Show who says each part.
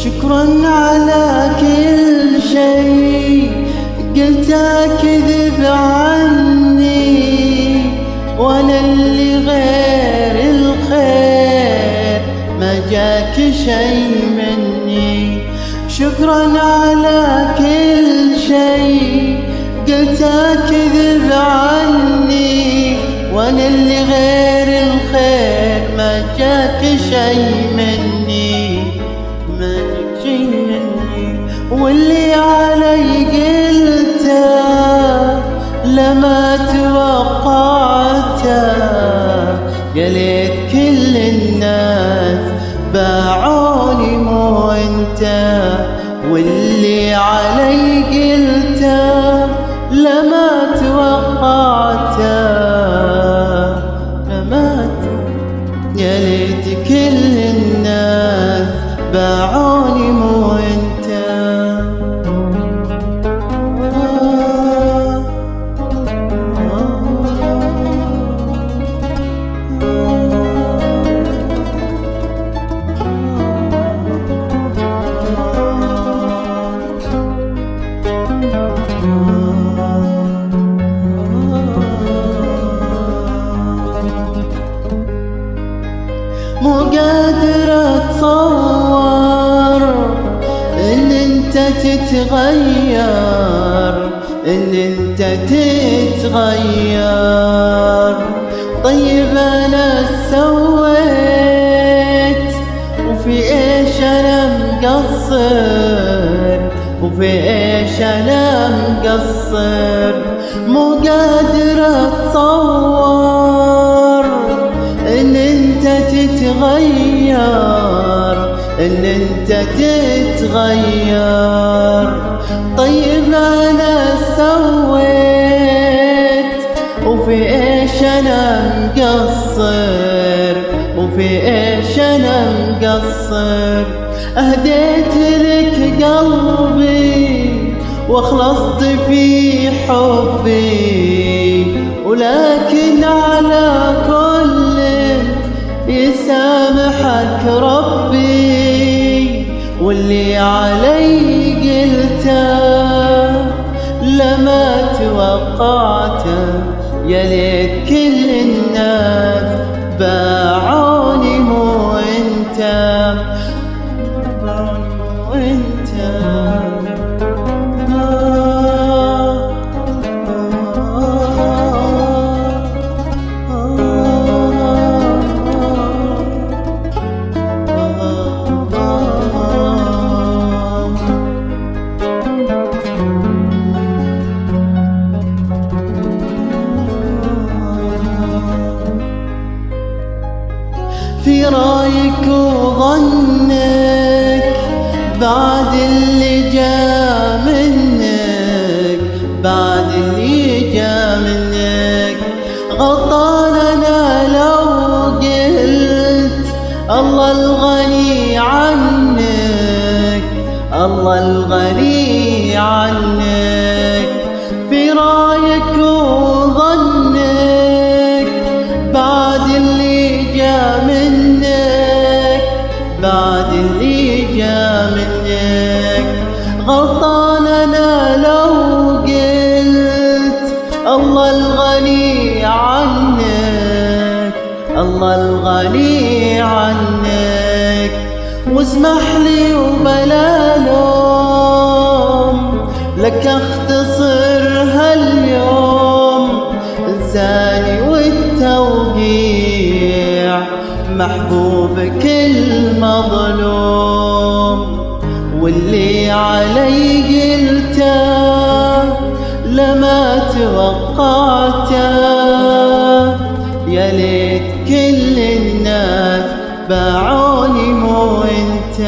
Speaker 1: شكرا على كل شيء قلته كذب عني، وانا اللي غير الخير ما جاك شيء مني. شكرا على كل شيء قلته كذب عني، وانا اللي غير الخير ما جاك شيء مني. واللي علي قلته لما توقعته، قلت كل الناس باعوني مو انت. واللي علي قلته لما توقعته، قلت كل الناس باعوني مو انت. مو قادر اتصور ان انت تتغير، ان انت تتغير. طيب انا سويت وفي ايش انا مقصر، وفي ايش انا مقصر. مو قادر اتصور ان انت تتغير، ان انت تتغير. طيب انا سويت وفي ايش انا مقصر، وفي ايش انا مقصر. اهديت لك قلبي واخلصت في حبي، ولكن على كل يسامحك ربي. واللي علي قلته لما توقعته، يا ليت كل الناس باعوني مو انت، مو انت. في رايك وظنك بعد اللي جا منك، بعد اللي جا منك. غلطان انا لو قلت الله الغني عنك، الله الغني عنك. في رايك وظنك بعد اللي جا منك، بعد اللي جا منك. غلطان انا لو قلت الله الغني عنك، الله الغني عنك. واسمح لي وبلا لوم لك اختصر هاليوم، لساني والتوقيع محبوب حبك المظلوم، واللي علي قلته لما توقعته. يا ليت كل الناس باعوني مو انت.